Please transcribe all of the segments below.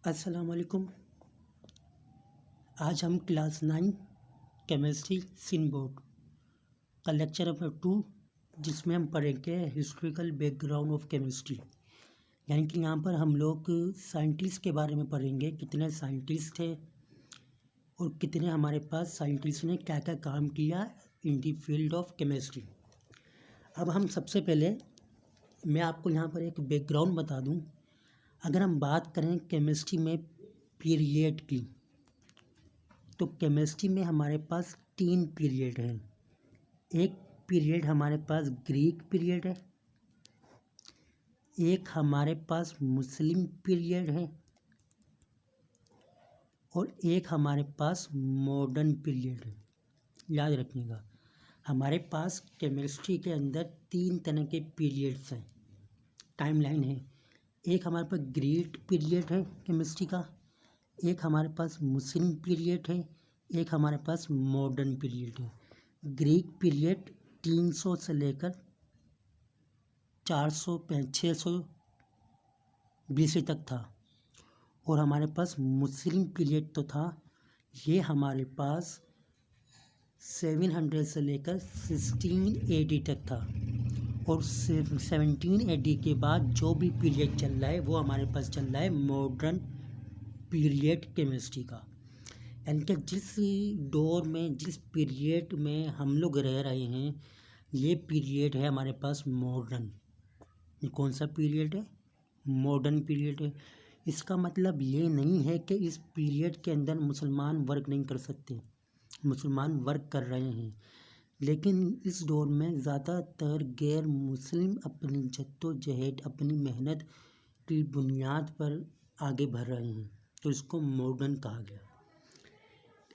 अस्सलाम वालेकुम। आज हम क्लास 9 केमिस्ट्री सीन बोर्ड का लेक्चर नंबर 2 जिसमें हम पढ़ेंगे हिस्टोरिकल बैकग्राउंड ऑफ केमिस्ट्री। यानी कि यहाँ पर हम लोग साइंटिस्ट के बारे में पढ़ेंगे, कितने साइंटिस्ट थे और कितने हमारे पास साइंटिस्ट ने क्या क्या काम किया इन दी फील्ड ऑफ केमिस्ट्री। अब हम सबसे पहले मैं आपको यहाँ पर एक बैकग्राउंड बता दूँ। अगर हम बात करें केमिस्ट्री में पीरियड की, तो केमिस्ट्री में हमारे पास 3 पीरियड हैं। एक पीरियड हमारे पास ग्रीक पीरियड है, एक हमारे पास मुस्लिम पीरियड है और एक हमारे पास मॉडर्न पीरियड है। याद रखिएगा, हमारे पास केमिस्ट्री के अंदर 3 तरह के पीरियड्स हैं, टाइमलाइन है। एक हमारे पास ग्रीक पीरियड है केमिस्ट्री का, एक हमारे पास मुस्लिम पीरियड है, एक हमारे पास मॉडर्न पीरियड है। ग्रीक पीरियड 300 से लेकर 600 BC तक था और हमारे पास मुस्लिम पीरियड तो था, ये हमारे पास 700 से लेकर 16 AD तक था। और 17 AD के बाद जो भी पीरियड चल रहा है वो हमारे पास चल रहा है मॉडर्न पीरियड केमिस्ट्री का। यानी कि जिस दौर में, जिस पीरियड में हम लोग रह रहे हैं, ये पीरियड है हमारे पास मॉडर्न। ये कौन सा पीरियड है? मॉडर्न पीरियड है। इसका मतलब ये नहीं है कि इस पीरियड के अंदर मुसलमान वर्क नहीं कर सकते, मुसलमान वर्क कर रहे हैं, लेकिन इस दौर में ज़्यादातर गैर मुस्लिम अपनी जद्दोजहद, अपनी मेहनत की बुनियाद पर आगे बढ़ रहे हैं, तो इसको मॉडर्न कहा गया।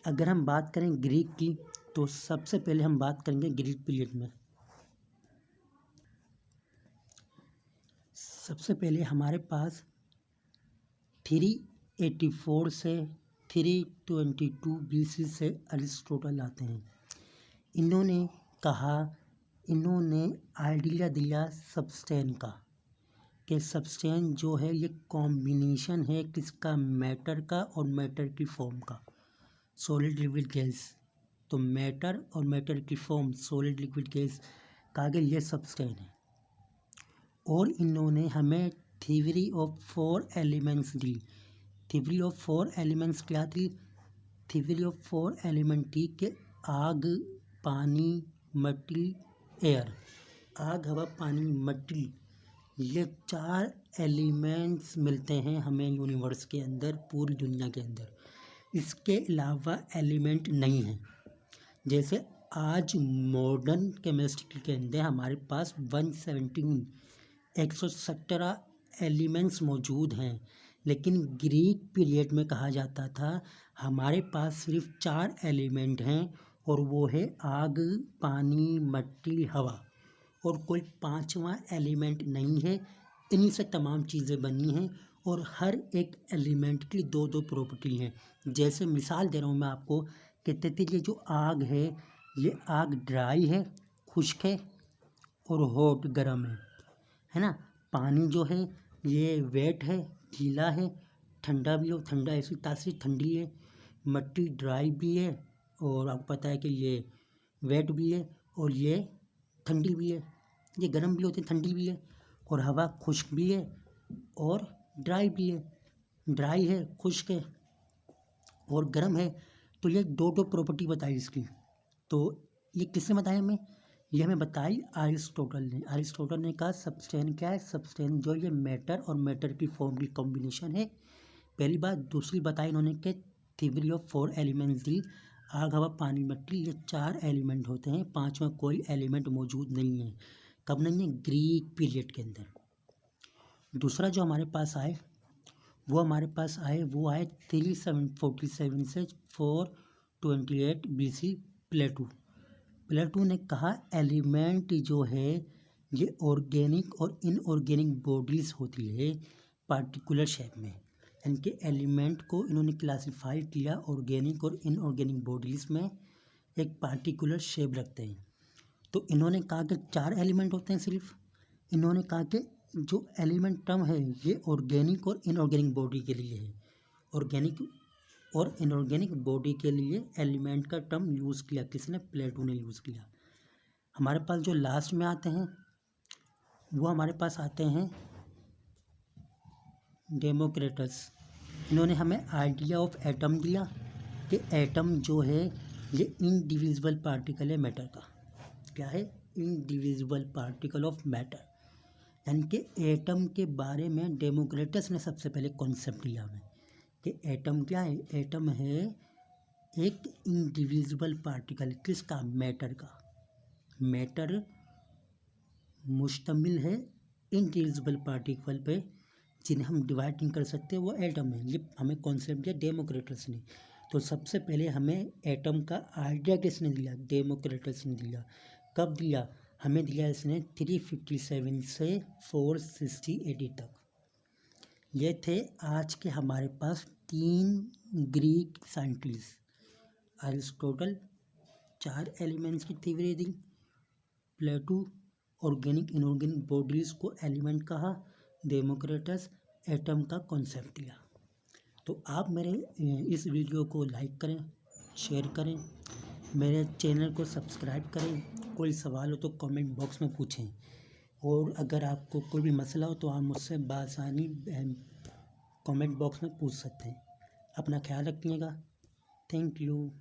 अगर हम बात करें ग्रीक की, तो सबसे पहले हम बात करेंगे ग्रीक पीरियड में। सबसे पहले हमारे पास 384 से 322 BC से अरिस्टोटल आते हैं। इन्होंने आइडिया दिया सब्सटेंस का, कि सब्सटेंस जो है ये कॉम्बिनेशन है किसका? मैटर का और मैटर की फॉर्म का, सॉलिड लिक्विड गैस। तो मैटर और मैटर की फॉर्म सॉलिड लिक्विड गैस का आगे ये सब्सटेंस है। और इन्होंने हमें theory of 4 elements the. Theory of 4 elements क्या थी? थ्योरी ऑफ 4 एलिमेंट थी कि आग, पानी, मिट्टी, एयर। आग, हवा, पानी, मिट्टी, ये 4 एलिमेंट्स मिलते हैं हमें यूनिवर्स के अंदर, पूरी दुनिया के अंदर। इसके अलावा एलिमेंट नहीं है। जैसे आज मॉडर्न केमिस्ट्री के अंदर हमारे पास 117 एलिमेंट्स मौजूद हैं, लेकिन ग्रीक पीरियड में कहा जाता था हमारे पास सिर्फ 4 एलिमेंट हैं, और वो है आग, पानी, मिट्टी, हवा, और कोई 5वां एलिमेंट नहीं है। इन्हीं से तमाम चीज़ें बनी हैं और हर एक एलिमेंट की 2-2 प्रॉपर्टी हैं। जैसे मिसाल दे रहा हूँ मैं आपको, कहते थे ये जो आग है, ये आग ड्राई है, खुश्क है, और हॉट, गर्म है ना। पानी जो है ये वेट है, गीला है, ठंडा भी हो, ठंडा ऐसी तासीर ठंडी है। मिट्टी ड्राई भी है और आपको पता है कि ये वेट भी है और ये ठंडी भी है। ये गर्म भी होती है, ठंडी भी है। और हवा खुश्क भी है और ड्राई भी है। ड्राई है, खुश्क है और गर्म है। तो ये 2-2 प्रॉपर्टी बताई इसकी। तो ये किसने बताया हमें? ये हमें बताई अरिस्टोटल ने। अरिस्टोटल ने कहा सब्सटेंस क्या है? सब्सटेंस जो ये मैटर और मैटर की फॉर्म की कॉम्बिनेशन है, पहली बात। दूसरी बताई इन्होंने कि थ्योरी ऑफ 4 एलिमेंट्स दी। आग, हवा, पानी, मिट्टी, ये 4 एलिमेंट होते हैं, 5वां कोई एलिमेंट मौजूद नहीं है। कब नहीं है? ग्रीक पीरियड के अंदर। दूसरा जो हमारे पास आए, वो आए 347 से 428 BC प्लेटो ने कहा एलिमेंट जो है ये ऑर्गेनिक और इनऑर्गेनिक बॉडीज़ होती है पार्टिकुलर शेप में। यानी कि एलिमेंट को इन्होंने क्लासिफाई किया ऑर्गेनिक और इनऑर्गेनिक बॉडीज़ में, एक पार्टिकुलर शेप रखते हैं। तो इन्होंने कहा कि 4 एलिमेंट होते हैं सिर्फ। इन्होंने कहा कि जो एलिमेंट टर्म है ये ऑर्गेनिक और इनऑर्गेनिक बॉडी के लिए है। ऑर्गेनिक और इनऑर्गेनिक बॉडी के लिए एलिमेंट का टर्म यूज़ किया, किसने? प्लेटो ने यूज़ किया। हमारे पास जो लास्ट में आते हैं वो हमारे पास आते हैं डेमोक्रिटस। इन्होंने हमें आइडिया ऑफ एटम दिया कि एटम जो है ये इनडिविजिबल पार्टिकल है मैटर का। क्या है? Indivisible particle of matter. यानी कि एटम के बारे में डेमोक्रिटस ने सबसे पहले कॉन्सेप्ट दिया हमें कि एटम क्या है? एटम है एक इनडिविजिबल पार्टिकल, किसका? मैटर का। मैटर मुश्तमिल है इनडिविजिबल पार्टिकल पे जिन्हें हम डिवाइड नहीं कर सकते, वो एटम है। ये हमें कॉन्सेप्ट दिया डेमोक्रिटस ने। तो सबसे पहले हमें एटम का आइडिया किसने दिया? डेमोक्रिटस ने दिया। कब दिया? हमें दिया इसने 357 से 460 AD तक। ये थे आज के हमारे पास 3 ग्रीक साइंटिस्ट। अरिस्टोटल 4 एलिमेंट्स की थ्योरी दी, प्लेटो ऑर्गेनिक इनऑर्गेनिक बॉडीज़ को एलिमेंट कहा, डेमोक्रिटस एटम का कॉन्सेप्ट दिया। तो आप मेरे इस वीडियो को लाइक करें, शेयर करें, मेरे चैनल को सब्सक्राइब करें। कोई सवाल हो तो कमेंट बॉक्स में पूछें, और अगर आपको कोई भी मसला हो तो आप मुझसे बासानी कमेंट बॉक्स में पूछ सकते हैं। अपना ख्याल रखिएगा। Thank you.